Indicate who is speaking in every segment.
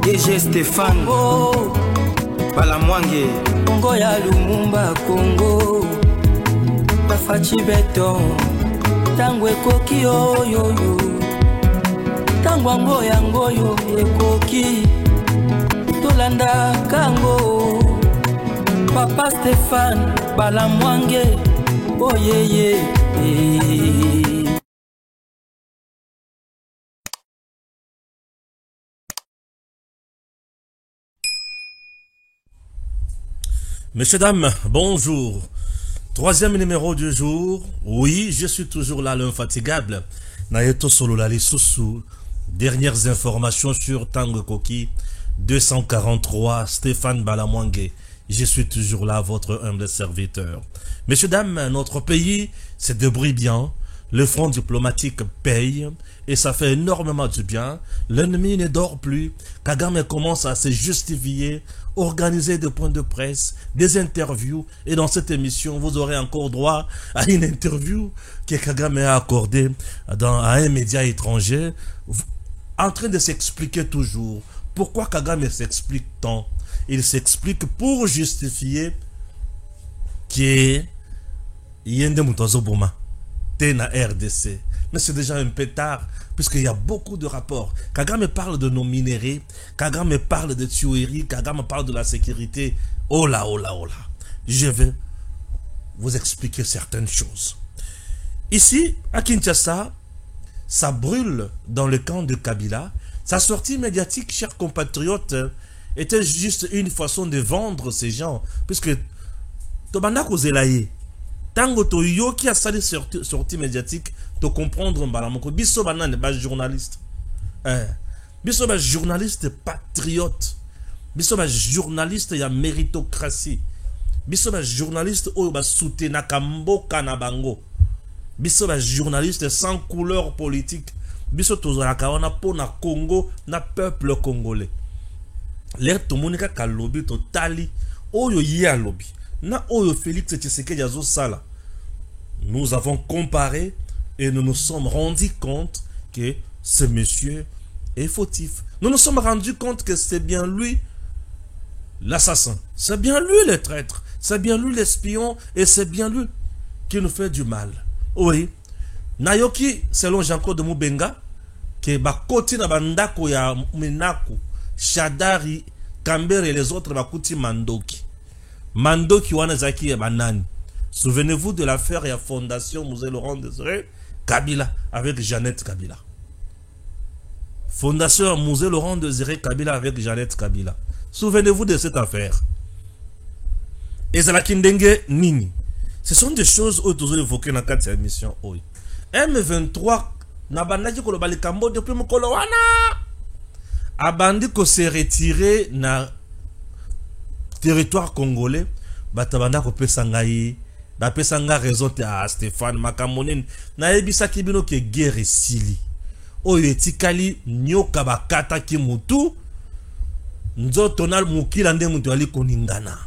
Speaker 1: DG Stéphane oh. Balamwange Congo ya Lumumba Congo Tafachi Beton Tango ekoki oyoyo Tango ango yango yo ekoki Tolanda kango Papa Stéphane Balamwange oh yeah yeah
Speaker 2: Messieurs, dames, bonjour. Troisième numéro du jour. Oui, je suis toujours là, l'infatigable. Nayeto Sololali Soussou. Dernières informations sur Tango Koki 243, Stéphane Balamwange. Je suis toujours là, votre humble serviteur. Messieurs, dames, notre pays se débrouille bien. Le front diplomatique paye et ça fait énormément du bien. L'ennemi ne dort plus. Kagame commence à se justifier, organiser des points de presse, des interviews. Et dans cette émission, vous aurez encore droit à une interview que Kagame a accordée à un média étranger, en train de s'expliquer toujours. Pourquoi Kagame s'explique tant? Il s'explique pour justifier qu'il y a un na RDC. Mais c'est déjà un peu tard, puisqu'il y a beaucoup de rapports. Kagame parle de nos minéraux, Kagame parle de tueries, Kagame parle de la sécurité. Oh là, oh là, oh là. Je vais vous expliquer certaines choses. Ici, à Kinshasa, ça brûle dans le camp de Kabila. Sa sortie médiatique, chers compatriotes, était juste une façon de vendre ces gens, puisque Tobanda Kozelaye, Tango to yo qui a sali sortie médiatique to comprendre mbalamoko biso banane ba journaliste biso ba journaliste patriote biso ba journaliste ya méritocratie biso ba journaliste oyo ba soutenaka mboka na bango biso ba journaliste sans couleur politique biso tozalaka wana pona Congo na peuple congolais l'air to monika kalobi to tali oyo ya lobi na oyo Félix Tshisekedi azo sala. Nous avons comparé et nous nous sommes rendus compte que ce monsieur est fautif. Nous nous sommes rendus compte que c'est bien lui l'assassin. C'est bien lui le traître. C'est bien lui l'espion et c'est bien lui qui nous fait du mal. Oui. Nayoki, selon Jean-Claude Moubenga, que bakoti na bandako ya Menaku, Shadari, Kambere et les autres bakuti Mandoki. Mandoki wanazaki ya banani. Souvenez-vous de l'affaire et la fondation Musée Laurent Désiré Kabila avec Jeannette Kabila. Fondation Musée Laurent Désiré Kabila avec Jeannette Kabila. Souvenez-vous de cette affaire. Et Zalakindenge Nini. Ce sont des choses où nous avons évoquées dans cette émission. M23 n'a pas dit que le Balikambo depuis Mokolo wana. Abandi ko se retiré na territoire congolais. Batabanda ko pesangai. Bapesanga raison à Stéphane Makamonen. Na ebisa kibino ke guerre sili. Oyo etikali nyoka bakata ki mutu. Nzoto na mukila nde mutu ali koningana.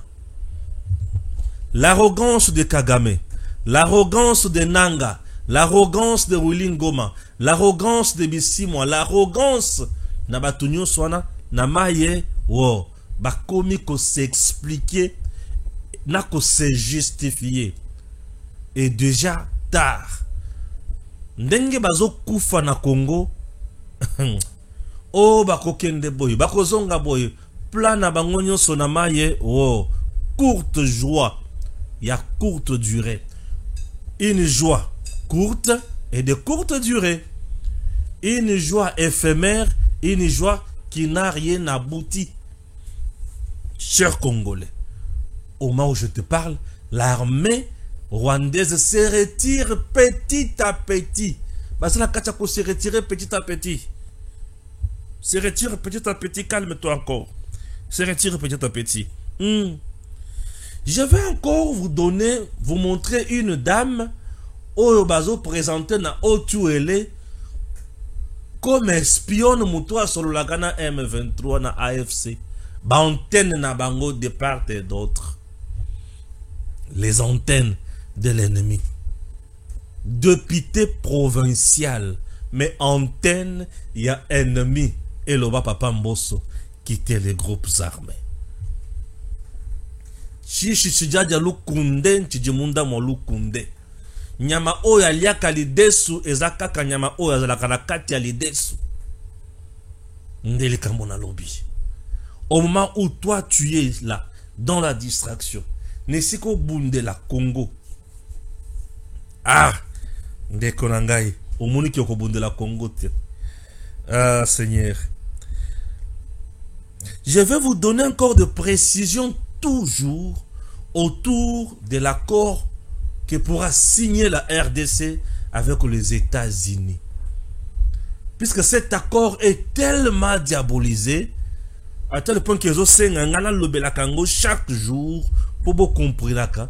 Speaker 2: L'arrogance de Kagame, l'arrogance de Nanga, l'arrogance de Willy Ngoma, l'arrogance de Bisimwa, l'arrogance na batunyo swana na maye wo bakomi ko s'expliquer na ko se justifier et déjà tard ndenge bazo kufa na Congo o bakokende boy bakozonga boy plan na bango nyonso na maye wo courte joie ya courte durée, une joie courte et de courte durée, une joie éphémère, une joie qui n'a rien abouti. Chers Congolais, au moment où je te parle, l'armée rwandaise se retire petit à petit. Parce que la Kachako se retire petit à petit. Se retire petit à petit, calme-toi encore. Se retire petit à petit. Je vais encore vous montrer une dame au bazo présenté na Otuele comme espionne mutoa solo la Ghana M23 na AFC. Ba antenne na bango de part et d'autre. Les antennes de l'ennemi. Député provincial, mais antenne, il y a ennemi. Et le papa Mbosso. quitter les groupes armés. Chichi chijaja lukunde nchijimunda mo lukunde. Nyama oya liaka lidesu ezaka kanyama oya zalaka na kati ya lidesu. Ndeli kamona lobby. Au moment où toi tu es là, dans la distraction, Nesiko bunde la Congo. Ah, ndekonangai, au moni ki okobunde la Congo. Ah, Seigneur. Je vais vous donner encore de précisions toujours autour de l'accord que pourra signer la RDC avec les États-Unis. Puisque cet accord est tellement diabolisé, à tel point que chaque jour, pour comprendre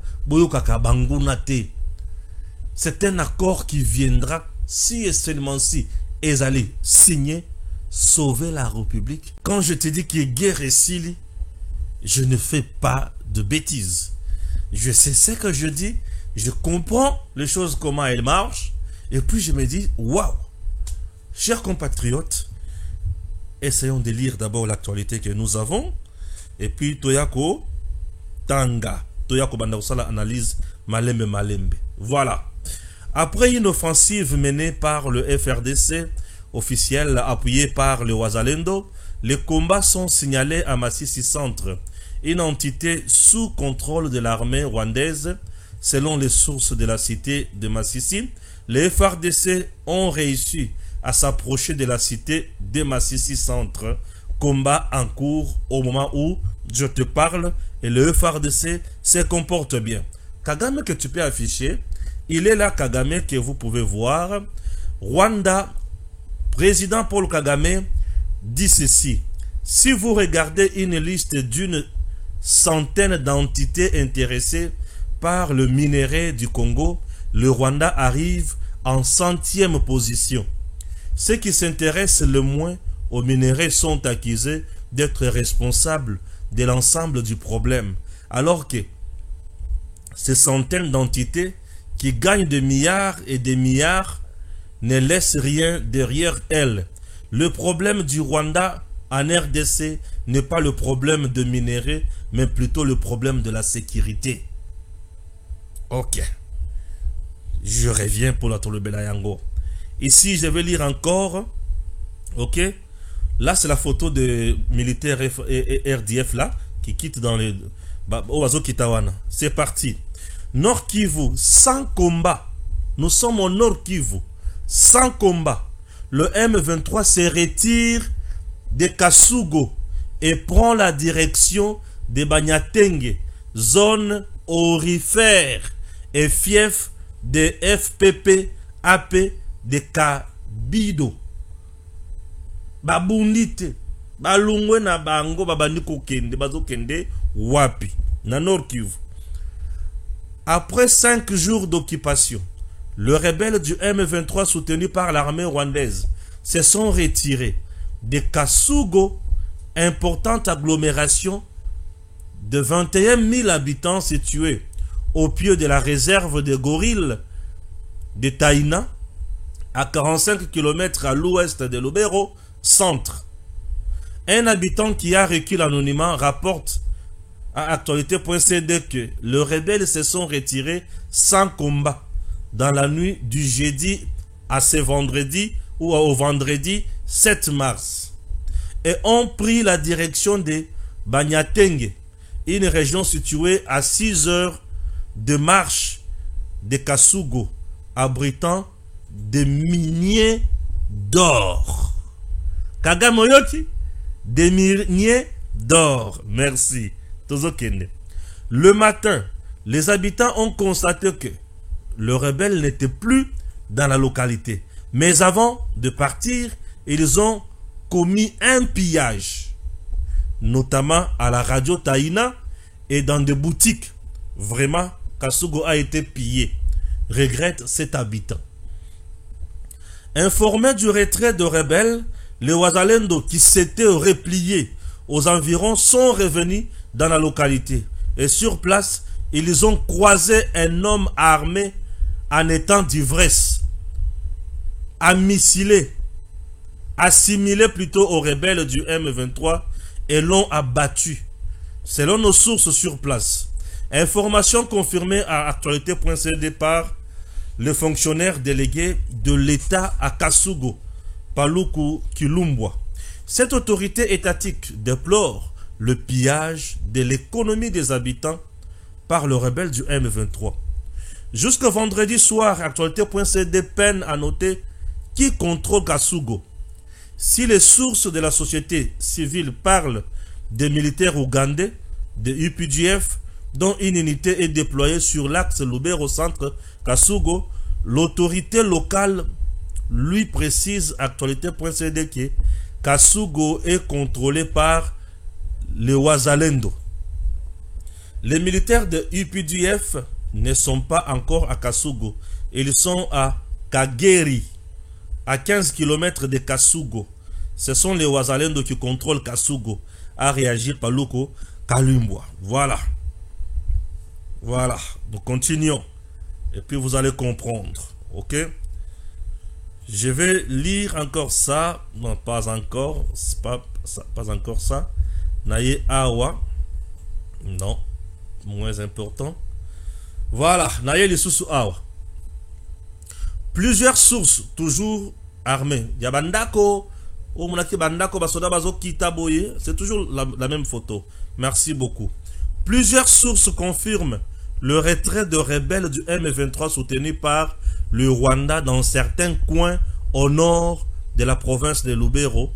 Speaker 2: c'est un accord qui viendra, si et seulement si, ils allaient signer, sauver la République. Quand je te dis qu'il y a guerre ici, je ne fais pas de bêtises. Je sais ce que je dis, je comprends les choses, comment elles marchent, et puis je me dis, waouh, chers compatriotes, essayons de lire d'abord l'actualité que nous avons, et puis Toyako Tanga, Toyako Bandausala analyse Malembe Malembe. Voilà. Après une offensive menée par le FRDC officiel appuyé par le Wazalendo, les combats sont signalés à Massissi Centre, une entité sous contrôle de l'armée rwandaise. Selon les sources de la cité de Massissi, les FRDC ont réussi à s'approcher de la cité de Massissi Centre. Combat en cours au moment où je te parle et le FRDC se comporte bien. Kagame que tu peux afficher, il est là Kagame que vous pouvez voir. Rwanda, président Paul Kagame dit ceci: si vous regardez une liste d'une centaine d'entités intéressées par le minerai du Congo, le Rwanda arrive en 100e position. Ceux qui s'intéressent le moins aux minerais sont accusés d'être responsables de l'ensemble du problème, alors que ces centaines d'entités qui gagnent des milliards et des milliards ne laissent rien derrière elles. Le problème du Rwanda en RDC n'est pas le problème de minerais, mais plutôt le problème de la sécurité. Ok. Je reviens pour la Tolobelayango. Ici, je vais lire encore. Ok. Là, c'est la photo de militaires RDF là, qui quittent dans les... Oazo Kitawana. C'est parti. Nord Kivu, sans combat. Nous sommes au Nord Kivu. Sans combat. Le M23 se retire de Kasugo et prend la direction de Banyatenge, zone aurifère et fief de FPP AP de Kabido. Babundite, balungwe na bango babandiko kende, bazo kende wapi, na Nord Kivu. Après 5 jours d'occupation, les rebelles du M23 soutenus par l'armée rwandaise se sont retirés de Kasugo, importante agglomération de 21 000 habitants située au pied de la réserve des gorilles de Taïna, à 45 km à l'ouest de Lubero centre. Un habitant qui a requis l'anonymat rapporte à actualité.cd que les rebelles se sont retirés sans combat dans la nuit du jeudi à ce vendredi ou au vendredi 7 mars et ont pris la direction de Banyatenge, une région située à 6 heures de marche de Kasugo, abritant des miniers d'or. Kagamoyoti, des miniers d'or. Merci. Le matin, les habitants ont constaté que le rebelle n'était plus dans la localité. Mais avant de partir, ils ont commis un pillage, notamment à la radio Taïna et dans des boutiques. Vraiment, Kasugo a été pillé, regrette cet habitant. Informés du retrait de rebelles, les Wazalendo qui s'étaient repliés aux environs sont revenus dans la localité. Et sur place, ils ont croisé un homme armé en étant d'ivresse, assimilé plutôt aux rebelles du M23 et l'ont abattu, selon nos sources sur place. Information confirmée à actualité.cd par le fonctionnaire délégué de l'État à Kasugo, Paluku Kilumbwa. Cette autorité étatique déplore le pillage de l'économie des habitants par le rebelle du M23. Jusqu'au vendredi soir, actualité.cd peine à noter qui contrôle Kasugo. Si les sources de la société civile parlent des militaires ougandais, de UPDF, dont une unité est déployée sur l'axe Lubero centre Kasugo, l'autorité locale lui précise actualité.cd que Kasugo est contrôlé par les Wazalendo. Les militaires de UPDF ne sont pas encore à Kasugo. Ils sont à Kageri, à 15 km de Kasugo. Ce sont les Wazalendo qui contrôlent Kasugo, à réagir Paluku Kilumbwa. Voilà. Voilà. Nous continuons. Et puis vous allez comprendre. Ok? Je vais lire encore ça. Non, pas encore. C'est pas encore ça. Naye Awa. Non. Moins important. Voilà. Naye Lisusu Awa. Plusieurs sources, toujours armées. Yabandako. C'est toujours la même photo. Merci beaucoup. Plusieurs sources confirment le retrait de rebelles du M23 soutenu par le Rwanda dans certains coins au nord de la province de Lubero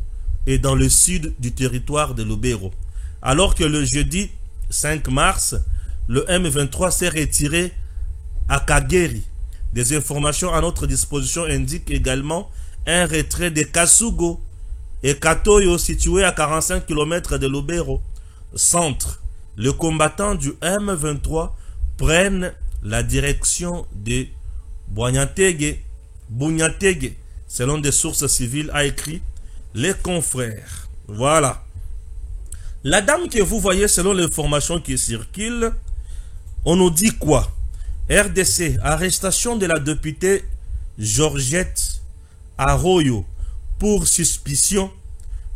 Speaker 2: et dans le sud du territoire de Lubero. Alors que le jeudi 5 mars, le M23 s'est retiré à Kageri. Des informations à notre disposition indiquent également un retrait de Kasugo et Katoyo situé à 45 km de Lubero centre. Les combattants du M23 prennent la direction de Bunyatege, selon des sources civiles, a écrit les confrères. Voilà. La dame que vous voyez, selon l'information qui circule, on nous dit quoi? RDC, arrestation de la députée Georgette Arroyo pour suspicion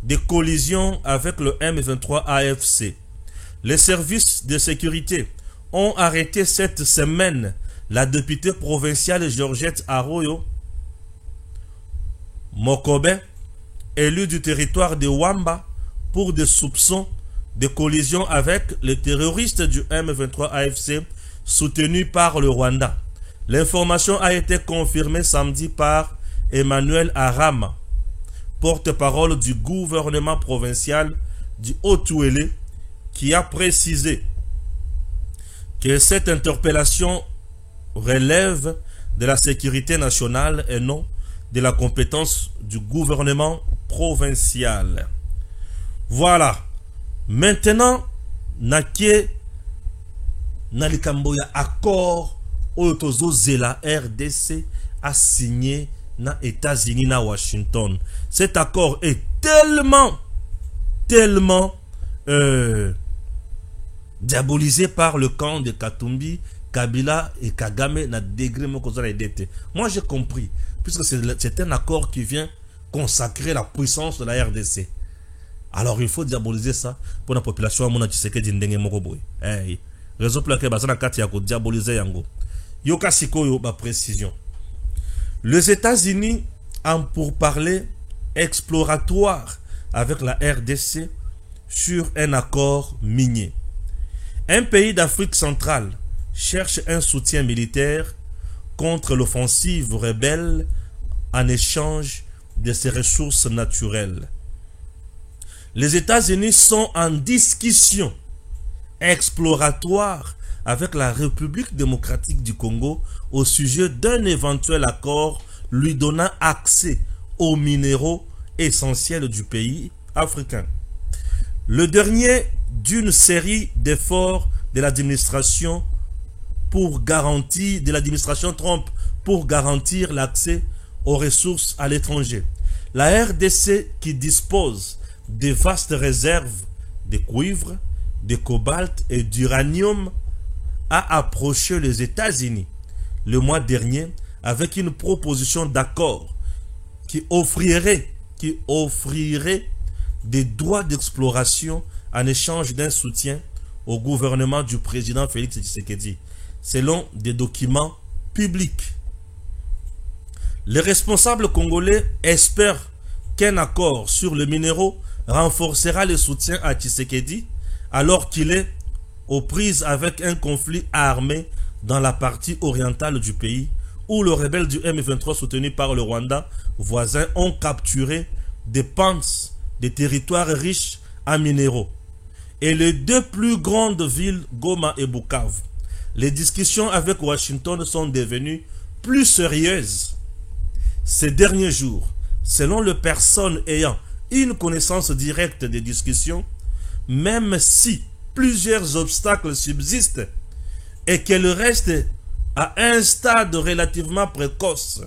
Speaker 2: de collision avec le M23 AFC. Les services de sécurité ont arrêté cette semaine la députée provinciale Georgette Arroyo Mokobe, élue du territoire de Wamba, pour des soupçons de collision avec les terroristes du M23 AFC soutenus par le Rwanda. L'information a été confirmée samedi par Emmanuel Arama, porte-parole du gouvernement provincial du Haut-Ouélé, qui a précisé que cette interpellation relève de la sécurité nationale et non de la compétence du gouvernement provincial. Voilà. Maintenant, nakie nalikamboya accord oyotozo zela RDC a signé na États-Unis na Washington. Cet accord est tellement diabolisé par le camp de Katumbi, Kabila et Kagame na degré mokozala edete. Moi j'ai compris, puisque c'est un accord qui vient consacrer la puissance de la RDC. Alors il faut diaboliser ça pour la population à mona Tshisekedi ndenge moko boy. Eh, raison pour laquelle bazana kati ya ko diaboliser yango. Yoka sikoyo ba précision. Les États-Unis ont pourparlers exploratoires avec la RDC sur un accord minier. Un pays d'Afrique centrale cherche un soutien militaire contre l'offensive rebelle en échange de ses ressources naturelles. Les États-Unis sont en discussion exploratoire avec la République démocratique du Congo au sujet d'un éventuel accord lui donnant accès aux minéraux essentiels du pays africain. Le dernier d'une série d'efforts de l'administration Trump pour garantir l'accès aux ressources à l'étranger. La RDC, qui dispose de vastes réserves de cuivre, de cobalt et d'uranium, a approché les États-Unis le mois dernier avec une proposition d'accord qui offrirait des droits d'exploration en échange d'un soutien au gouvernement du président Félix Tshisekedi, selon des documents publics. Les responsables congolais espèrent qu'un accord sur le minéraux renforcera le soutien à Tshisekedi alors qu'il est aux prises avec un conflit armé dans la partie orientale du pays où les rebelles du M23 soutenus par le Rwanda voisin ont capturé des pans des territoires riches en minéraux et les deux plus grandes villes, Goma et Bukavu. Les discussions avec Washington sont devenues plus sérieuses ces derniers jours. Selon les personnes ayant une connaissance directe des discussions, même si plusieurs obstacles subsistent et qu'elles restent à un stade relativement précoce,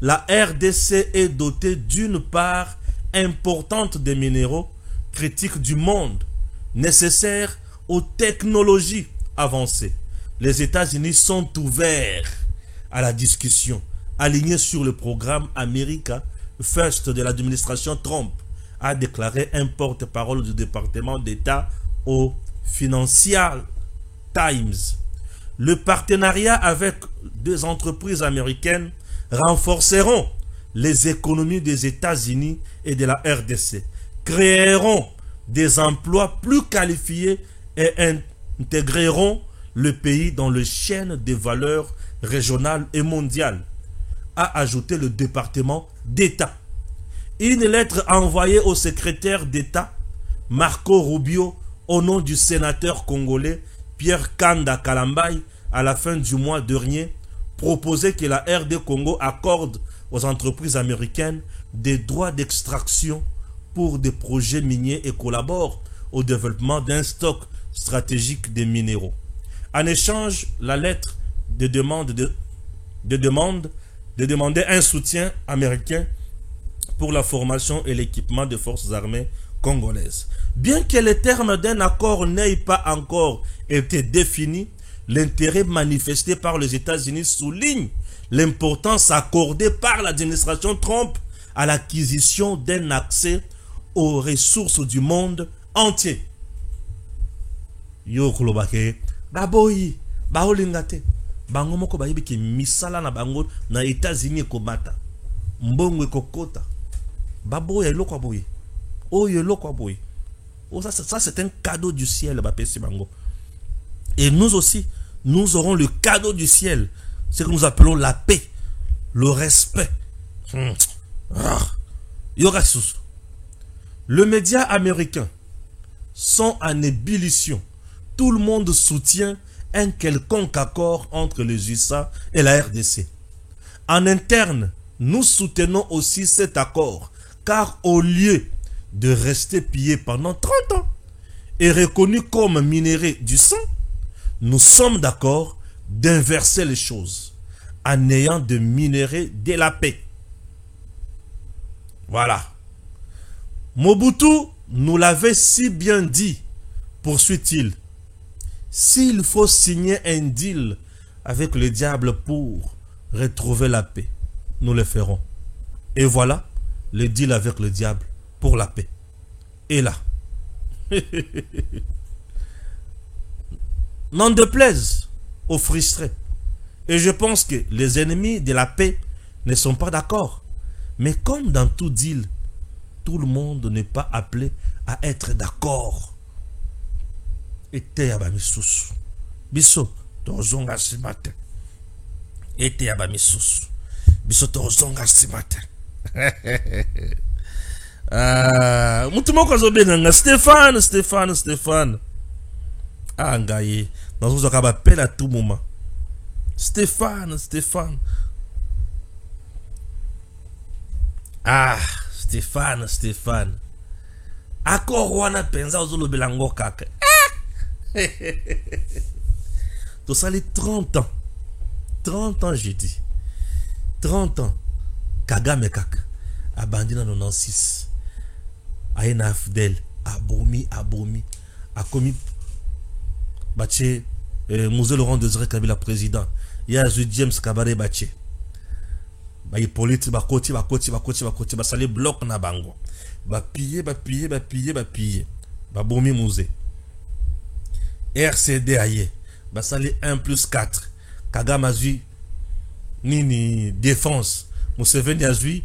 Speaker 2: la RDC est dotée d'une part importante des minéraux critiques du monde, nécessaires aux technologies avancées. Les États-Unis sont ouverts à la discussion, alignés sur le programme America First de l'administration Trump, a déclaré un porte-parole du département d'État au Financial Times. Le partenariat avec deux entreprises américaines renforceront les économies des États-Unis et de la RDC, créeront des emplois plus qualifiés et intégreront le pays dans les chaînes de valeur régionales et mondiales, a ajouté le département d'État. Une lettre envoyée au secrétaire d'État Marco Rubio au nom du sénateur congolais Pierre Kanda Kalambay à la fin du mois dernier proposait que la RD Congo accorde aux entreprises américaines des droits d'extraction pour des projets miniers et collabore au développement d'un stock stratégique de minéraux. En échange, la lettre demandait un soutien américain pour la formation et l'équipement des forces armées congolaises. Bien que les termes d'un accord n'aient pas encore été définis, l'intérêt manifesté par les États-Unis souligne l'importance accordée par l'administration Trump à l'acquisition d'un accès aux ressources du monde entier. Yo kulobake baboyi baolingate bango moko bayibi ki misala na bango na États-Unis komata mbongo kokota baboya eloko boye oyo eloko boye. Oh, ça c'est un cadeau du ciel bapesi bango. Et nous aussi nous aurons le cadeau du ciel, ce que nous appelons la paix, le respect. Le média américain sont en ébullition. Tout le monde soutient un quelconque accord entre les USA et la RDC. En interne, nous soutenons aussi cet accord, car au lieu de rester pillé pendant 30 ans et reconnu comme minerai du sang, nous sommes d'accord d'inverser les choses en ayant de minerais de la paix. Voilà. Mobutu nous l'avait si bien dit, poursuit-il. S'il faut signer un deal avec le diable pour retrouver la paix, nous le ferons. Et voilà le deal avec le diable pour la paix. Et là, n'en déplaise aux frustrés. Et je pense que les ennemis de la paix ne sont pas d'accord. Mais comme dans tout deal, tout le monde n'est pas appelé à être d'accord. Et te abamisusu. Biso, tozonga si matin. Et te abamisusu. Biso, tozonga si matin. Mutumoko zobenanga. Stéphane. Ah, ngaye. Dans un zakaba appel à tout moment. Stéphane. Ah, Stéphane. Ako wana penza ozolo belango kaka. Tout ça les 30 ans. 30 ans j'ai dit. 30 ans. Kagame kaka. Abandina 96. Aena Fidel. Abomi. Akomi. Bache. Mose Laurent Désiré Kabila président. Il y a James Kabare Bache. ba Hippolyte bakoti basali bloc na bango ba piller ba bomi musée RCD aye basali 1+4 Kagame azui nini défense Museveni azui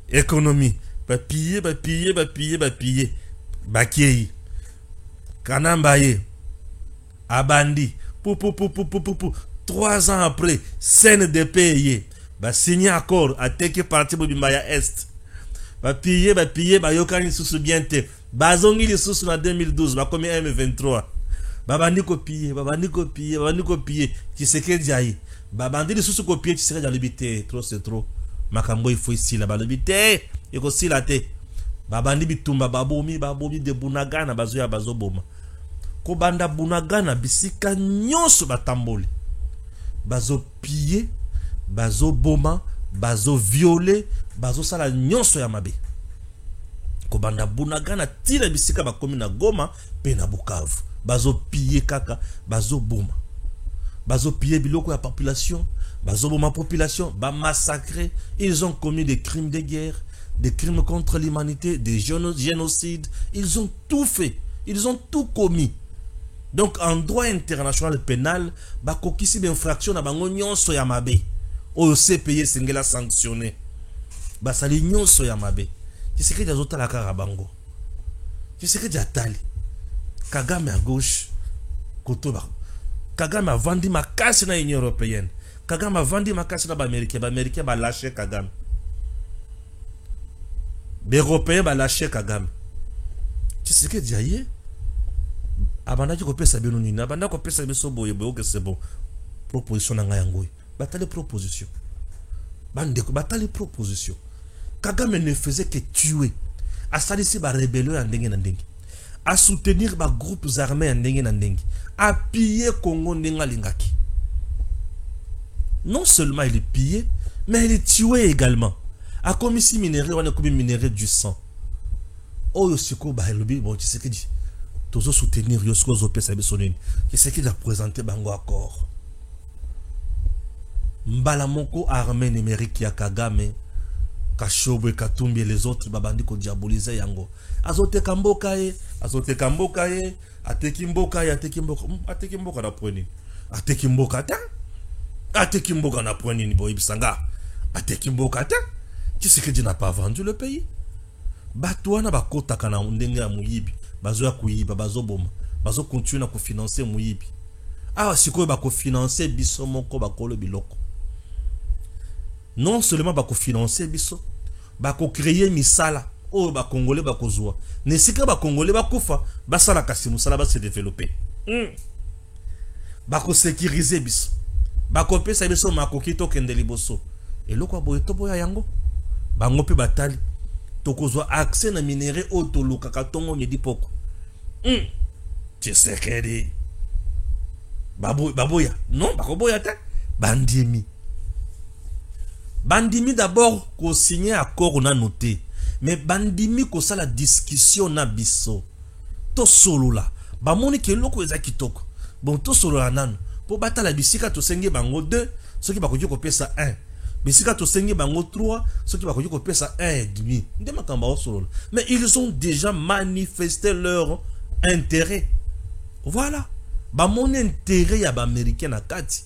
Speaker 2: économie ba piller bakei Kanamba ye abandi pou 3 ans après CNDP ye ba signé accord ateke parti bobimaya est ba piller ba yokani susu bien te bazongi li susu na 2012 ba komi M23 babandi kopier Tshisekedi ayi babandi li susu kopier Tshisekedi alibité trop c'est trop makambo il faut ici la balibité eko sila te babandi bitumba babomi de Bunagana bazoya bazoboma ko banda Bunagana bisika nyonso batamboli bazo piller bazo boma bazo violer bazo sala nyonso ya mabe ko banda Bunagana tira bisika bakomi na Goma pe na Bukavu bazo piller kaka bazo boma bazo piller biloko ya population bazo boma population ba massacrer. Ils ont commis des crimes de guerre, des crimes contre l'humanité, des génocides. Ils ont tout fait, ils ont tout commis. Donc en droit international pénal bakokisi d'infraction na bango nyonso ya mabe oyo CPI sengela sanctionné basali nyonso ya mabe Tshisekedi azotala kaka bango Tshisekedi atali Kagame à gauche kotoba Kagame a vendu makasi na Union européenne Kagame a vendu makasi na ba-américain ba lâché Kagame ba européens ba lâché Kagame Tshisekedi aye abandaki kopesa bino nini abandaki kopesa biso boye que c'est bon proposition na ngai ngoyi batali proposition bandeko batali proposition Kagame ne faisait que tuer asalisi ba rébellion ya ndenge na ndenge à soutenir ba groupes armés en ndenge na ndenge à piller Congo ndenge lingaki. Non seulement il est pillé mais il est tué également a commis si minerai on a commis minerai du sang oyo siko ba lobi bon Tshisekedi tozo soutenir yosko zo pesa besonini Tshisekedi a présenté bango accord mbala moko armée numérique ya Kagame Kashobwe Katumbi et les autres babandi ko diaboliser yango azote kamboka ye ateki mboka na pweni ateki mboka na pweni ni boy bisanga ateki mboka ta Tshisekedi n'a pas vendu le pays batwana bakota kana ndenge ya muyibi bazo ya kuyiba bazo boma bazo continuer na ko financer muyibi sikoyo bako financer biso moko bakolo biloko non seulement bako financer biso bako créer misala o ba congolais bako zwa nesika ba congolais bakufa basala kasi musala ba se développer bako sécuriser biso bako pesa biso makoki to kende liboso eloko boye to boya yango bango pe batali tokozwa accès na minerai otoluka katongo nyedi poko Tshisekedi baboya non bakoboya ta bandimi d'abord ko signer accord na noté mais bandimi ko sala discussion na biso to solola bamoni ke loko eza kitoko bon to solola nanu po batala bisika to senge bango 2 soki bakoki ko pesa 1 bisika to senge bango 3 soki bakoki ko pesa 1,5 nde makamba o solola mais ils ont déjà manifesté leur intérêt voilà bamoni intérêt ya ba américain na kati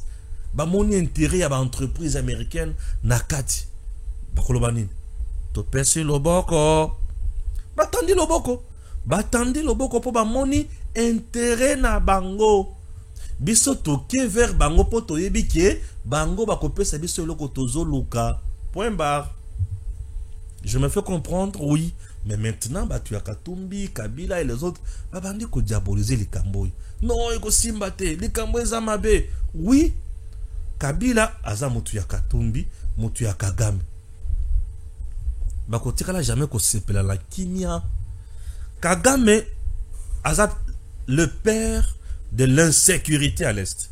Speaker 2: bamoni intérêt ya ba entreprise américaine na kati bakoloba nini to pesi loboko batandi loboko po bamoni intérêt na bango biso toke vers bango po toyebi ke bango bakopesa biso eloko tozoluka point barre. Je me fais comprendre, oui. Mais maintenant, tu as Katumbi, Kabila et les autres, babandi ko diaboliser les Kamboy. Non, il ko simbate, les Kamboy zamabe. Oui. Kabila aza mutu ya Katumbi, mutu ya Kagame. Bako tikala jamais ko sepela la kimia. Kagame aza le père de l'insécurité à l'est.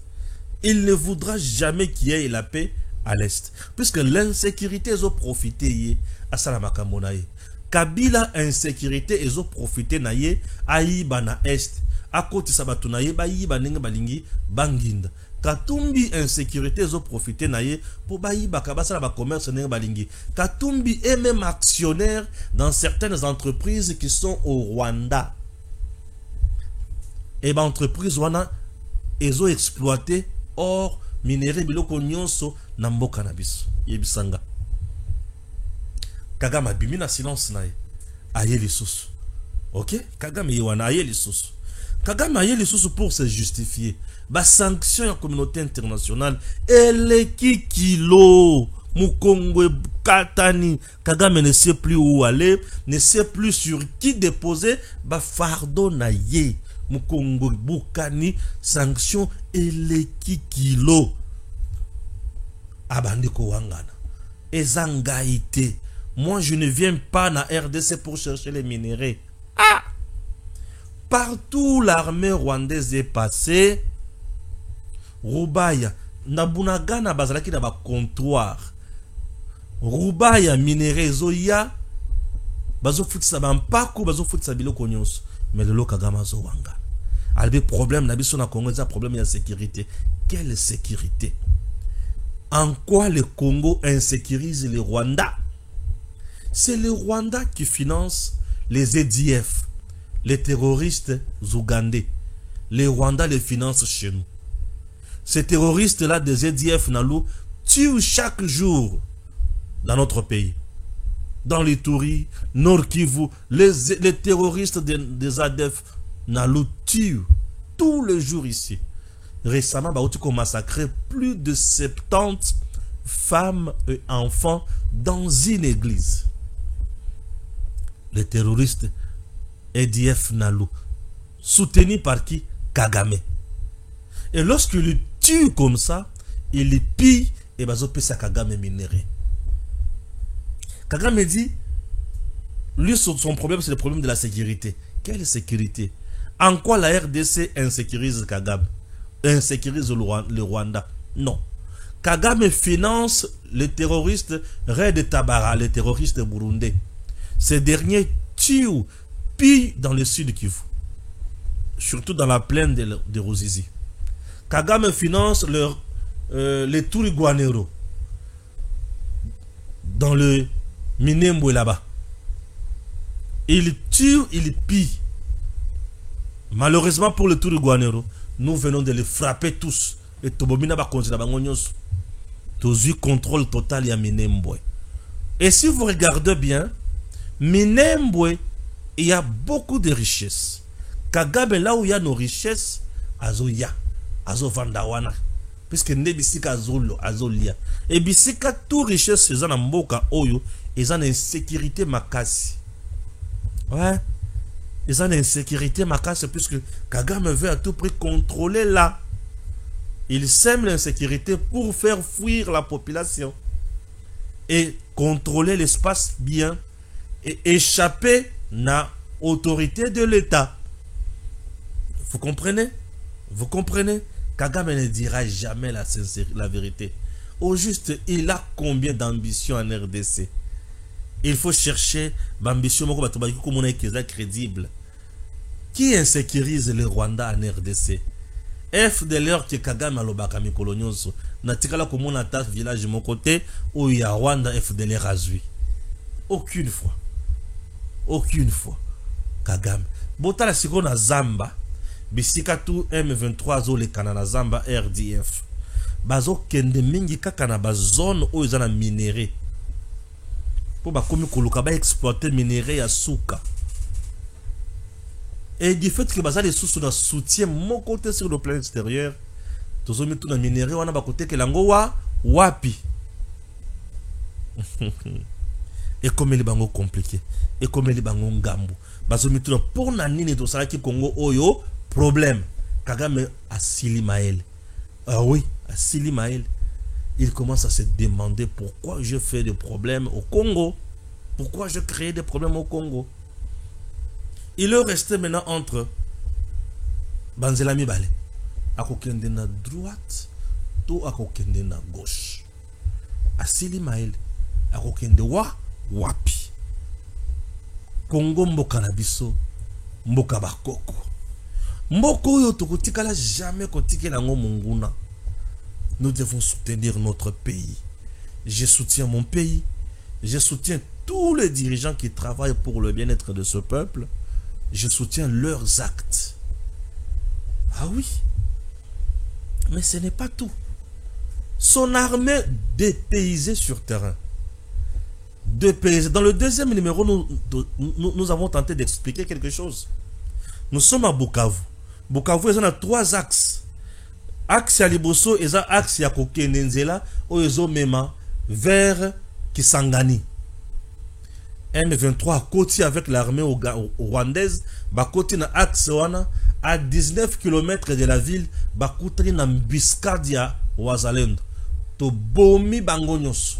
Speaker 2: Il ne voudra jamais qu'il y ait la paix à l'est, puisque l'insécurité ils ont profité à Salamakambonaye. Kabila insécurité ils ont profité naye aïba na est. À côté sabatunaye ba yiba ninga balingi banginda. Katumbi insécurité zo profiter naye pour bayi bakabasa ba commerce ne balingi. Katumbi est même actionnaire dans certaines entreprises qui sont au Rwanda. Et ba entreprise wana ezo exploité or minerai biloko nyonso na mboka na biso yebisanga. Kagame bimi na silence naye aye lisusu. OK? Kagame yewana aye lisusu. Kagame aye lisusu pour se justifier. Ba sanction ya communauté internationale eleki kilo Mukongo katani. Kagame ne sait plus où aller, ne sait plus sur qui déposer ba fardeau na ye. Mukongo bukani sanction eleki kilo abandiko wangana ezangaite. Moi je ne viens pas na RDC pour chercher les minéraux. Ah, partout l'armée rwandaise est passée. Rubaya Nabunagana bazalaki na ba comptoir. Rubaya minéraux zoya bazo futisa ba mpaku bazo futisa biloko nyonso. Mais le Kagame zo wanga. Albe problème na biso na Congo, c'est un problème de sécurité. Quelle sécurité? En quoi le Congo insécurise le Rwanda? C'est le Rwanda qui finance les EDF, les terroristes ougandais. Les Rwandais les financent chez nous. Ces terroristes-là des EDF Nalou tuent chaque jour dans notre pays. Dans les Touris, Nord Kivu, les terroristes des ADF Nalou tuent tous les jours ici. Récemment, on a massacré plus de 70 femmes et enfants dans une église. Les terroristes EDF Nalou, soutenus par qui? Kagame. Et lorsqu'ils le tuent comme ça, ils les pillent et ils pillent Kagame minéré. Kagame dit, lui son problème c'est le problème de la sécurité. Quelle sécurité? En quoi la RDC insécurise Kagame? Insécurise le Rwanda? Non. Kagame finance les terroristes Red Tabara, les terroristes burundais. Ces derniers tuent, pillent dans le sud Kivu. Surtout dans la plaine de Ruzizi. Kagame finance les Turiguanero. Dans le Minembwe là-bas. Il tue, il pille. Malheureusement pour le Turiguanero, nous venons de les frapper tous. Et Tobomina va continuer à bagonyos. Tous eu contrôle total à Minembwe. Et si vous regardez bien, Minembwe, il y a beaucoup de richesses. Kagame là où il y a nos richesses, azoya, azo vandawana. Puisque nebisika azolo, azolia. Et bisika tout richesse c'est en mboka oyo, ils ont une insécurité makasi. Ouais. Ils ont une insécurité makasi puisque Kagame veut à tout prix contrôler là. Il sème l'insécurité pour faire fuir la population. Et contrôler l'espace bien. Et échapper à l'autorité de l'État. Vous comprenez? Vous comprenez? Kagame ne dira jamais la vérité. Au juste, il a combien d'ambition en RDC? Il faut chercher l'ambition crédible. Qui insécurise le Rwanda en RDC? FDLR qui Kagame a l'obaka mikolonyoso. Natikala comme on attaque village de mon côté où il y a Rwanda FDLR a zui. Aucune fois. Aucune fois. Kagame. Bota la siko na Zamba. Bisika tu M23 zo le kanana Zamba RDF. Bazo kende mingi kaka na ba zone où ils ont minéré. Pour ba komi koluka ba exploiter minéré ya souka. Et du fait que baza les sous na soutien mon côté sur le plan extérieur, tozo mi tout na minéré wana ba côté ke lango wa wapi. Et comme les bango compliqué, et comme les bango ngambu, bazo mi tout pour na nini to sala ki Congo oyo problème. Kagame Assili Maël. Ah oui, Assili Maël. Il commence à se demander pourquoi je fais des problèmes au Congo. Pourquoi je crée des problèmes au Congo. Il est resté maintenant entre Banzela Mibale. Akokende na droite, to akokende na gauche. Assili Maël. Akokende wapi. Congo mboka na biso, mboka bakoko. Mboko yo tokotikala jamais kotikela ngo munguna. Nous devons soutenir notre pays. Je soutiens mon pays. Je soutiens tous les dirigeants qui travaillent pour le bien-être de ce peuple. Je soutiens leurs actes. Ah oui. Mais ce n'est pas tout. Son armée dépaysée sur terrain. Dépaysée. Dans le deuxième numéro, nous avons tenté d'expliquer quelque chose. Nous sommes à Bukavu. Bukavu, ils ont 3 axes. Axe ya liboso, ils ont axe ya kokenenzela, ou ils ont même vers Kisangani. M23 à côté avec l'armée rwandaise, ba côté na axe wana à 19 km de la ville, ba côté na mbiscade ya wazalendo. To bomi bango nyonso.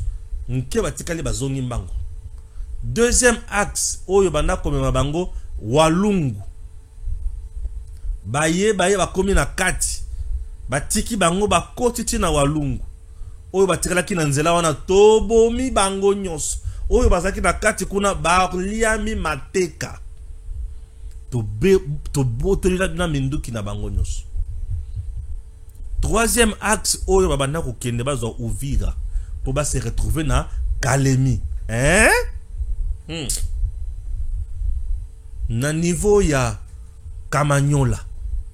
Speaker 2: Nke batikali bazongi mbango. Deuxième axe oyo banda komema bango Walungu. Baye bakomi na kati. Batiki bango bakoti tina Walungu. Oyo batikalaki na nzela wana to bomi bango nyonso. Oyo bazaki na kati kuna baliami mateka. To botolila na minduki na bango nyonso. Troisième axe oyo babanda kokende bazo Uvira pour se retrouver na Kalemi. Na niveau ya Kamanyola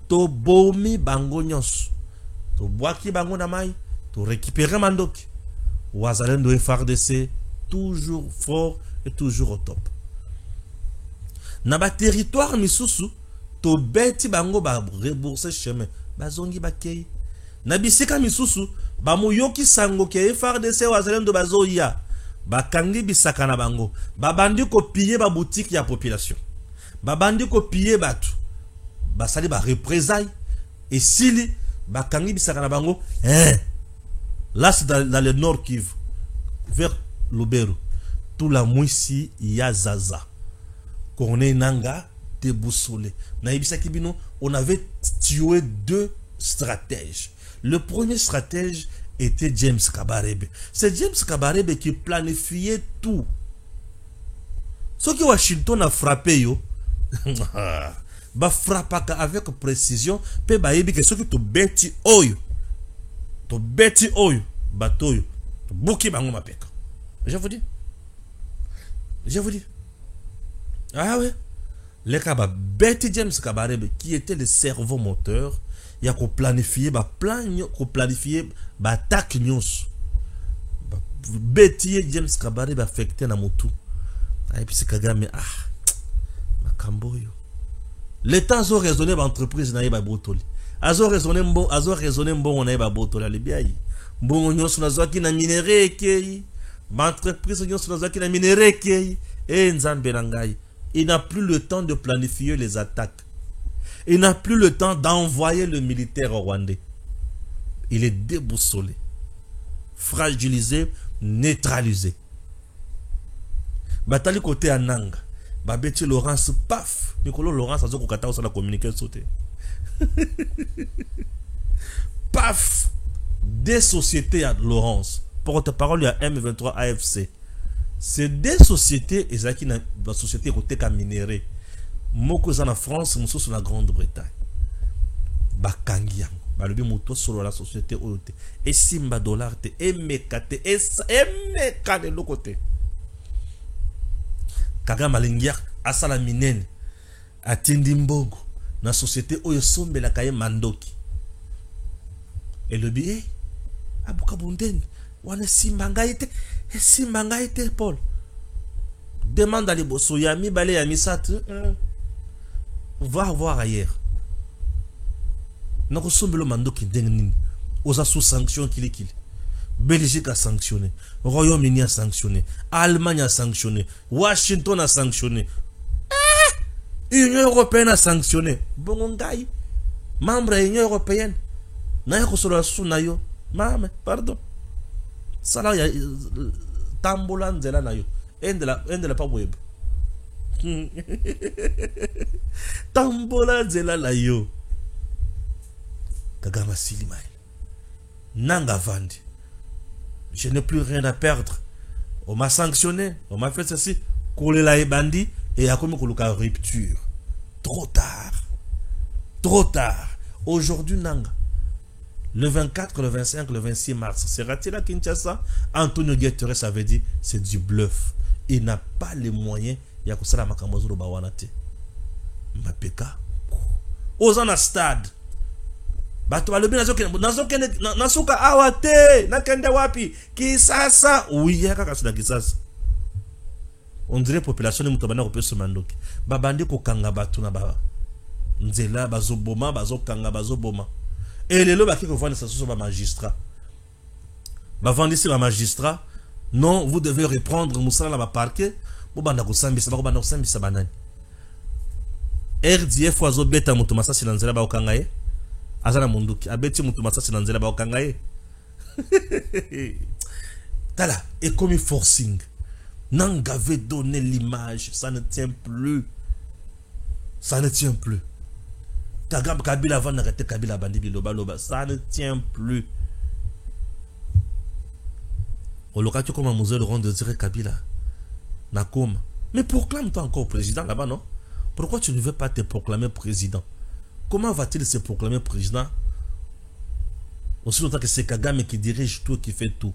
Speaker 2: to bomi bango nyonso. To boaki bango na mai, to récupérer mandoki. Wazalendo FARDC toujours fort et toujours au top. Na ba territoire misusu to beti bango ba rembourser chemin. Bazongi bakei. Na bisika misusu ba muyoki sango ke FARDC wazalendo bazoya. Bakangi bisaka na bango. Babandi ko piller ba boutique ya population. Babandi ko piller batu. Basali ba représailles. Et sili bakangi bisaka na bango. Là c'est dans le nord Kivu. Vers Lubero. Tout la mouissi ya Zaza. Corneille Nanga déboussolé. Na ibisaki bino, on avait tué 2 stratèges. Le premier stratège était James Kabarebe. C'est James Kabarebe qui planifiait tout. Ce que Washington a frappé, yo, bah frappaka avec précision, pe ba yebi que ce que to beti oyo, bateau yo, to buki bango mapeka. Je vous dis. Ah ouais. Le kaba beti James Kabarebe qui était le cerveau moteur. Il y a qu'on planifier attaque nyonso. Beti James Kabarebe affecté na motu. Et puis c'est Kagame makambo yo. L'État a raisonné ba entreprise na yeba botoli. Azo raisonné mbongo na yeba botoli ali biayi. Mbongo nyonso na zwaki na minere ekei. Ba entreprise nyonso na zwaki na minere ekei. Nzambe na ngai. Il n'a plus le temps de planifier les attaques. Il n'a plus le temps d'envoyer le militaire rwandais. Il est déboussolé, fragilisé, neutralisé. Batali côté Ananga. Babeti Laurence, paf. Nicolo Laurence a zokokata sur la communiquer sauté. Paf. Des sociétés à Laurence. Porte-parole à M23 AFC. C'est des sociétés, et ça qui est une société côté minéré. Moko za na France, muso sur la Grande-Bretagne. Bakangiang, balobi moto solo la société oyote. Et simba dollar te, emekate, emeka de l'autre côté. Kaga malingiak, asala minene, atindi mbongo, na société oyo sombe la kaye mandoki. Et le billet, abuka bundeni, wane simba ngaite, Paul. Demande à l'Ibosso, Yami Balé, Yami Sat. Va voir ailleurs. Nous sommes le mando qui dénigre. Aux sous sanctions qu'il. Belgique a sanctionné. Royaume-Uni a sanctionné. Allemagne a sanctionné. Washington a sanctionné. Union européenne a sanctionné. Bon, gars, membre de l'Union européenne. N'a pas sur la sous-nayo. Mame, pardon. Ça là, il y a tambolan de la nayo. Ende la pas web. Tambola zela la yo. Kagama Silimaï. Nanga Vandi. Je n'ai plus rien à perdre. On m'a sanctionné. On m'a fait ceci. Kolela et bandi. Et à comme koluka rupture. Trop tard. Aujourd'hui, Nanga. Le 24, le 25, le 26 mars, sera-t-il à Kinshasa? Antonio Guterres avait dit c'est du bluff. Il n'a pas les moyens. Il y a que ça la makamazuro bawanate. Mapeka. Ozana stade. Bato balobi nasoka awate. Nakende wapi. Kisasa. Oui, yaka kasuna kisasa. On dirait population ni mutabana ko peso mandoki. Babandi ko kanga batu na baba. Nzela bazoboma bazokanga bazoboma. Et les lois qui vont ça sur ma magistrat. Bavandisi ma magistrat. Non, vous devez reprendre Moussala la parquet. Bobanda ko sambisa bakobanda ko sambisa banani. RDF wazo beta mutu masasi na nzela ba okanga ye. Azana munduki abeti mutu masasi na nzela ba okanga ye. Tala, et comme forcing. Nanga avait donné l'image, ça ne tient plus. Ça ne tient plus. Kabila va n'arrêter Kabila bandi biloba loba, ça ne tient plus. Au local tu comme un musée le rond de dire Kabila. Nakoma. Mais proclame-toi encore président là-bas, non? Pourquoi tu ne veux pas te proclamer président? Comment va-t-il se proclamer président? Aussi longtemps que c'est Kagame qui dirige tout, qui fait tout.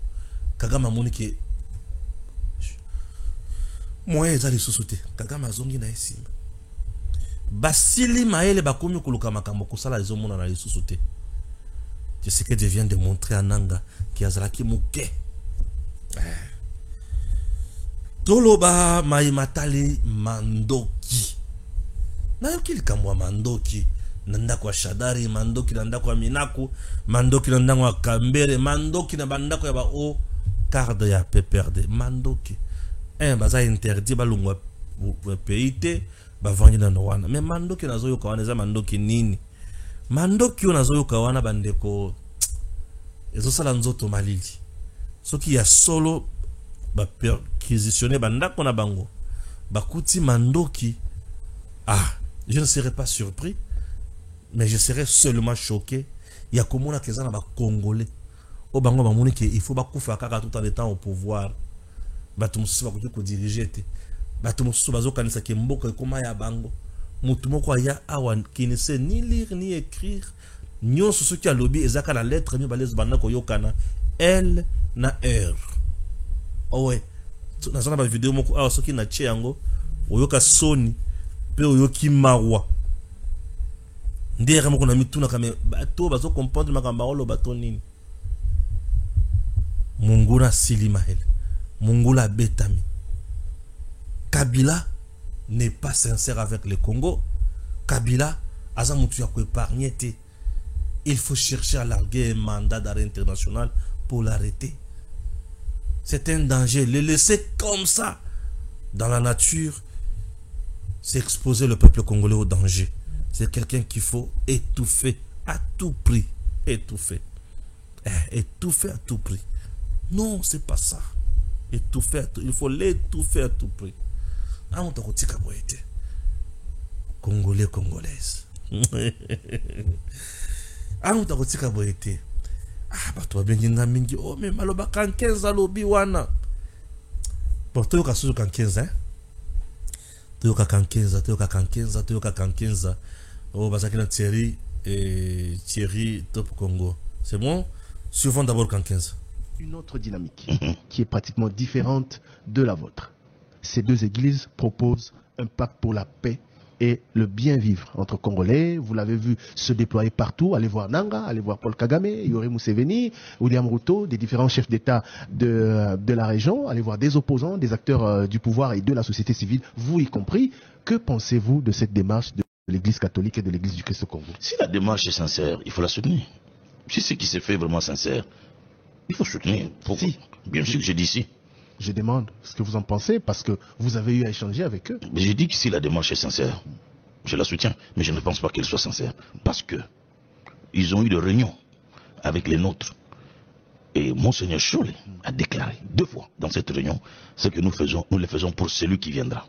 Speaker 2: Kagame a moni qui moyen ezali société. Kagame azongi na esima. Basili maele bakomi kuluka makambo kosala les hommes na les sociétés. Je sais que je viens de montrer à Nanga qui azalaki muke. Toloba maimatali mandoki. Nayoki likamwa mandoki. Nanda kwa Shadari, mandoki nanda kwa Minaku, mandoki nanda kwa Kambere, mandoki na bandako ya ba o carte ya PPRD, mandoki. Baza interdit balungwa PIT, bavangi na wana. Mais mandoki nazo yoka wana za mandoki nini? Mandoki nazo yoka wana bandeko ezo sala nzoto malili. Soki ya solo ba perquisitionner bandako na bango. Bakuti mandoki. Ah, je ne serais pas surpris, mais je serais seulement choqué. Il y a comme on a qu'est-ce ba Congolais. Au bango ba moni que il faut ba kufa kaka tout en étant au pouvoir. Bato mususu bakoki ko diriger te. Bato mususu bazokanisa ke mboka ekoma ya bango. Mutu moko ya awa qui ne sait ni lire ni écrire. Nyonso soki a lobby ezaka na lettre mi balez banda ko yokana L na R. Oh ouais. Nazana ba vidéo moko awa soki na che yango oyoka soni pe oyoki mawa. Ndere moko na mituna kame bato bazo comprendre makamba olo bato nini. Munguna Silimahel. Mungula Betami. Kabila n'est pas sincère avec le Congo. Kabila, Azamutu a épargné. Il faut chercher à larguer un mandat d'arrêt international pour l'arrêter. C'est un danger. Le laisser comme ça dans la nature, c'est exposer le peuple congolais au danger. C'est quelqu'un qu'il faut étouffer à tout prix. Étouffer. Étouffer à tout prix. Non, c'est pas ça. Étouffer à tout, il faut l'étouffer à tout prix. Ah, on t'a dit que Congolais, Congolaise. Ah, on t'a dit que ah, bah, toi, bien, mingi. Oh, mais maloba, quand 15 alobi wana. Bon, tu as quand 15, hein? Tu as quand 15, tu as quand 15, tu as quand 15. Oh, bah, ça qui est Thierry, Top Congo. C'est bon? Suivons d'abord quand 15.
Speaker 3: Une autre dynamique qui est pratiquement différente de la vôtre. Ces deux églises proposent un pacte pour la paix et le bien vivre entre Congolais. Vous l'avez vu se déployer partout. Allez voir Nanga, allez voir Paul Kagame, Yoweri Museveni, William Ruto, des différents chefs d'État de la région. Allez voir des opposants, des acteurs du pouvoir et de la société civile, vous y compris. Que pensez-vous de cette démarche de l'Église catholique et de l'Église du Christ au Congo?
Speaker 4: Si la démarche est sincère, il faut la soutenir. Si ce qui s'est fait est vraiment sincère, il faut soutenir.
Speaker 3: Si.
Speaker 4: Bien sûr que j'ai dit si.
Speaker 3: Je demande ce que vous en pensez parce que vous avez eu à échanger avec eux.
Speaker 4: Mais j'ai dit que si la démarche est sincère, je la soutiens. Mais je ne pense pas qu'elle soit sincère. Parce que ils ont eu des réunions avec les nôtres. Et Monseigneur Cholet a déclaré 2 fois dans cette réunion ce que nous faisons, nous le faisons pour celui qui viendra.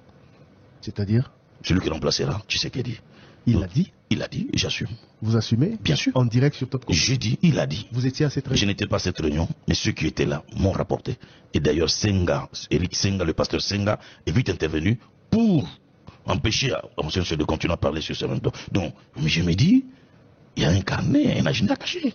Speaker 3: C'est-à-dire?
Speaker 4: Celui qui remplacera Tshisekedi.
Speaker 3: Il l'a dit?
Speaker 4: Il a dit et j'assume.
Speaker 3: Vous assumez?
Speaker 4: Bien sûr.
Speaker 3: En direct sur Top Congo?
Speaker 4: J'ai dit, il a dit.
Speaker 3: Vous étiez à cette réunion?
Speaker 4: Je n'étais pas à cette réunion, mais ceux qui étaient là m'ont rapporté. Et d'ailleurs, Senga, Eric Senga, le pasteur Senga, est vite intervenu pour empêcher Monseigneur de continuer à parler sur ce même temps. Donc, je me dis, il y a un carnet, un agenda caché.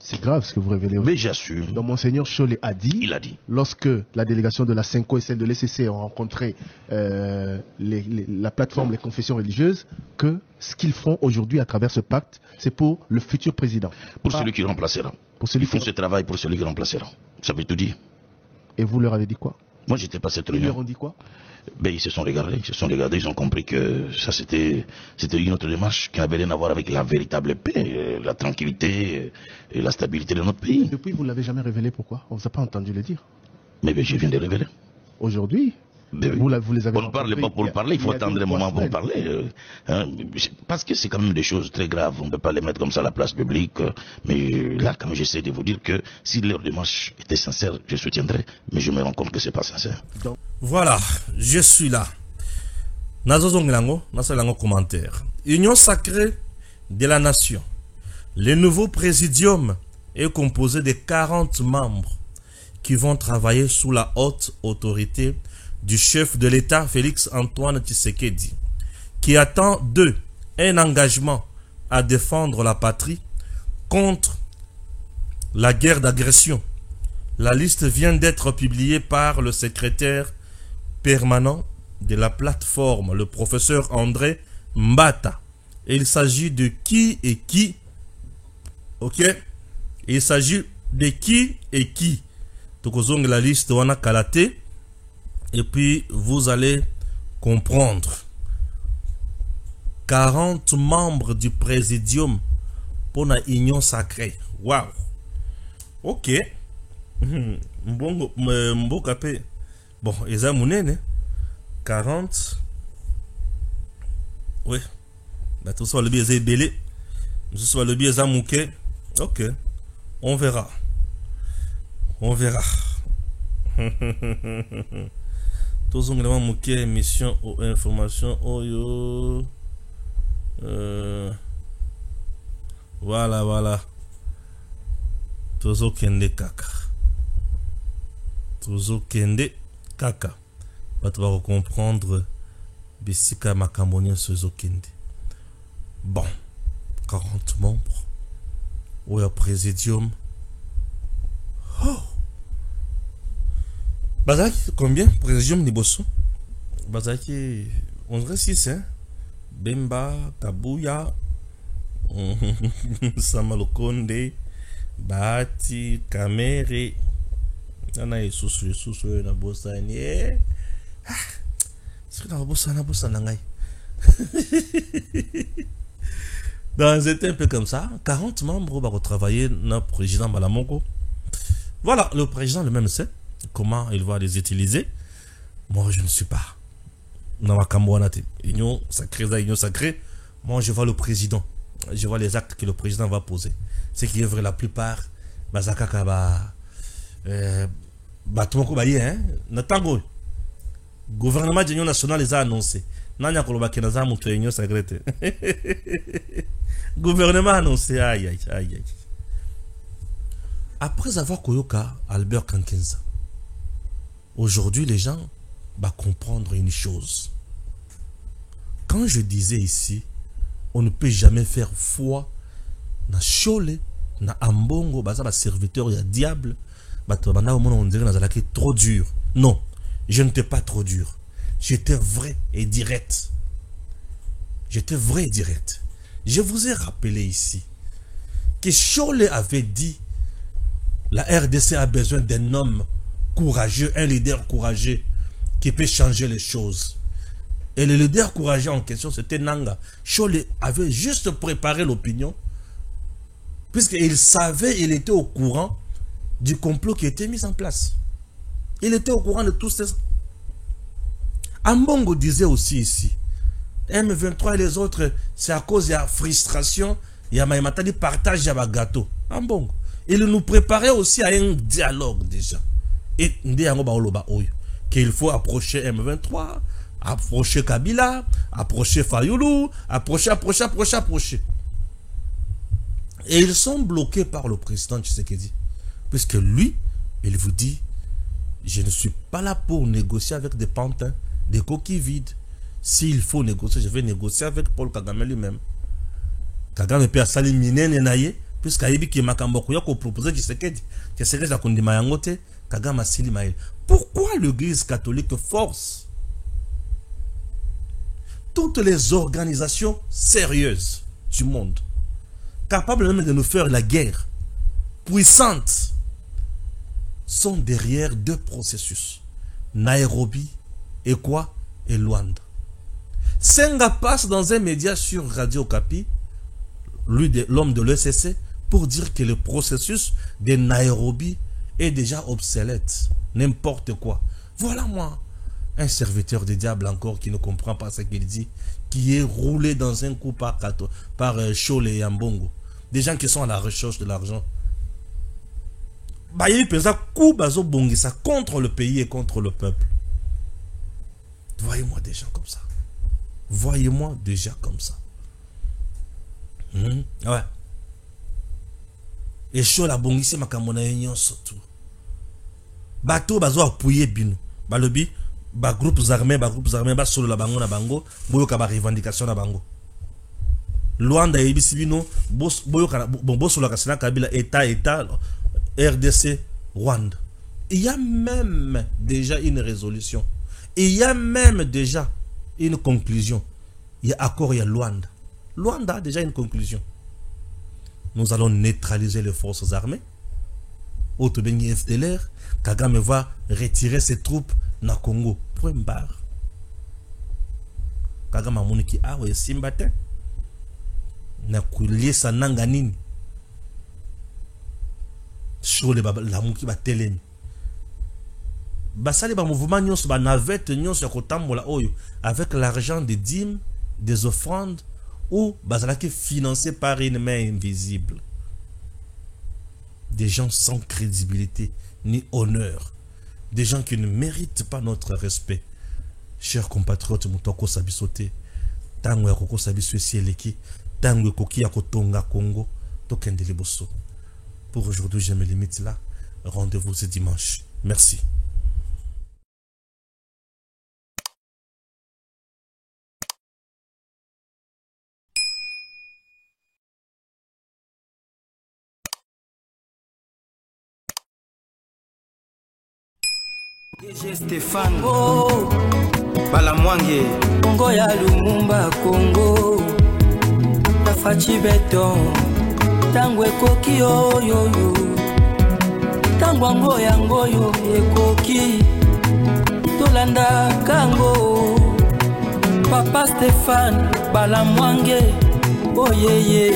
Speaker 3: C'est grave ce que vous révélez.
Speaker 4: Mais j'assume.
Speaker 3: Donc Monseigneur Chollet a dit,
Speaker 4: Il a dit.
Speaker 3: lorsque la délégation de la CENCO et celle de l'ECC ont rencontré la plateforme Les Confessions Religieuses, que ce qu'ils font aujourd'hui à travers ce pacte, c'est pour le futur président.
Speaker 4: Pour celui qui remplacera.
Speaker 3: Pour celui
Speaker 4: Ils font
Speaker 3: qui...
Speaker 4: ce travail pour celui qui remplacera. Ça veut tout dire.
Speaker 3: Et vous leur avez dit quoi?
Speaker 4: Moi, j'étais pas à cette
Speaker 3: Ils leur
Speaker 4: réunion.
Speaker 3: ont dit quoi?
Speaker 4: Ben, ils se sont regardés, ils ont compris que ça c'était une autre démarche qui n'avait rien à voir avec la véritable paix, la tranquillité et la stabilité de notre pays.
Speaker 3: Depuis, vous ne l'avez jamais révélé, pourquoi? On ne vous a pas entendu le dire.
Speaker 4: Mais ben, je viens de le révéler.
Speaker 3: Aujourd'hui,
Speaker 4: Ben,
Speaker 3: vous les avez
Speaker 4: on ne parle pas pour le parler, il faut attendre un moment pour parler. Parce que c'est quand même des choses très graves, on ne peut pas les mettre comme ça à la place publique. Mais là, quand j'essaie de vous dire que si leur démarche était sincère, je soutiendrais, mais je me rends compte que c'est pas sincère.
Speaker 3: Donc,
Speaker 2: Voilà, je suis là. Nazozongelango, nasalango commentaire. Union sacrée de la nation. Le nouveau présidium est composé de 40 membres qui vont travailler sous la haute autorité du chef de l'État Félix Antoine Tshisekedi, qui attend d'eux un engagement à défendre la patrie contre la guerre d'agression. La liste vient d'être publiée par le secrétaire permanent de la plateforme, le professeur André Mbata. Et il s'agit de qui et qui. Ok? Il s'agit de qui et qui. Tokozong la liste wana kalate. Et puis vous allez comprendre. 40 membres du présidium pour la union sacrée. Waouh. Ok. Mbokapé. Bon, ils ont monnaie, 40. Oui. Bah, tout ça, le biais est belé. Tout ça, le biais est mouqué. Ok. On verra. On verra. Tout ça, le mouqué, mission ou information. Oh yo. Voilà, voilà. Tout ça, kende kaka. Toujours kende kaka. Tu vas comprendre Bessika Makambonia Sozo Kende. Bon, 40 membres. Ou un présidium. Oh. Bazaki, combien? Présidium Nibosso. Bazaki, on dirait 6, hein? Bemba, Kabuya, Samalokonde, Bati, Kamere. Nana est sous na bosani. C'est que na bosana ngai. Dans un peu comme ça, 40 membres vont travailler dans le président Balamongo. Voilà, le président lui-même sait comment il va les utiliser. Moi, je ne suis pas. Dans ma camboanate, union sacrée. Moi, je vois le président. Je vois les actes que le président va poser. C'est qui est vrai la plupart. Bazaka Kaba. Batumako baye hein natango gouvernement de l'Union nationale les a annoncé nanya koloba kenaza mutu union sacrée gouvernement annoncé aïe après avoir koyoka Albert Kankenza. Aujourd'hui les gens vont comprendre une chose. Quand je disais ici on ne peut jamais faire foi na Chollet na Ambongo baza ba serviteur ya diable. On dirait trop dur. Non, je n'étais pas trop dur. J'étais vrai et direct. J'étais vrai et direct. Je vous ai rappelé ici que Chollet avait dit la RDC a besoin d'un homme courageux, un leader courageux qui peut changer les choses. Et le leader courageux en question, c'était Nanga. Chollet avait juste préparé l'opinion puisqu'il savait, il était au courant du complot qui était mis en place. Il était au courant de tout ça. Ambongo disait aussi ici, M23 et les autres, c'est à cause de la frustration, il y a Maïmatadi partage à gâteau. Ambongo. Il nous préparait aussi à un dialogue déjà. Et qu'il faut approcher M23, approcher Kabila, approcher Fayoulou, approcher. Et ils sont bloqués par le président Tshisekedi. Puisque lui, il vous dit, je ne suis pas là pour négocier avec des pantins, des coquilles vides. S'il faut négocier, je vais négocier avec Paul Kagame lui-même. Kagame peut saliminer Nenaye puisque ayebi ki makambo ko yako proposer Tshisekedi a kondima yango te Kagame asili maele. Pourquoi l'église catholique force toutes les organisations sérieuses du monde, capables même de nous faire la guerre, puissantes, sont derrière deux processus, Nairobi et quoi? Et Luanda. Senga passe dans un média sur Radio Okapi, l'homme de l'ECC, pour dire que le processus de Nairobi est déjà obsolète. N'importe quoi. Voilà moi, un serviteur du diable encore qui ne comprend pas ce qu'il dit, qui est roulé dans un coup par Chole et Ambongo. Des gens qui sont à la recherche de l'argent. Il y a coup bazo bongisa contre le pays et contre le peuple. Voyez-moi des gens comme ça. Voyez-moi déjà comme ça. Ouais. Et Chole a bongisi makamona union surtout. Bateau bazo appuyer bino. Balobi groupes armés ba solo la bango na bango boyo ka ba revendication na bango. Luanda ebisi bino boyo ka boso la kasina kabila état RDC Rwanda. Il y a même déjà une résolution. Il y a même déjà une conclusion. Il y a accord, il y a Luanda. Luanda a déjà une conclusion. Nous allons neutraliser les forces armées. Autobeni FDLR, Kagame va retirer ses troupes na Congo. Point barre. Kagame a moniki awe simbate. Na kulie sa nanga nini. Chole la mouki ba telemi. Basali ba mouvement nyonso ba navette nyonso ya kotambola oyo avec l'argent des dîmes, des offrandes ou basalaki financé par une main invisible. Des gens sans crédibilité ni honneur. Des gens qui ne méritent pas notre respect. Chers compatriotes, Moutoko Sabisote, Tango ya Koko Sabiso Sieleki, Tango Koki ya Kotonga Congo, Tokendele Bosso. Pour aujourd'hui, je me limite là. Rendez-vous ce dimanche. Merci.
Speaker 1: DG Stéphane Balamwange Congo ya Lumumba Congo Tafachi Beton Tango ekoki oyo Tango yango yo ekoki Tolanda kango Papa Stéphane Balamwange Oh yeah yeah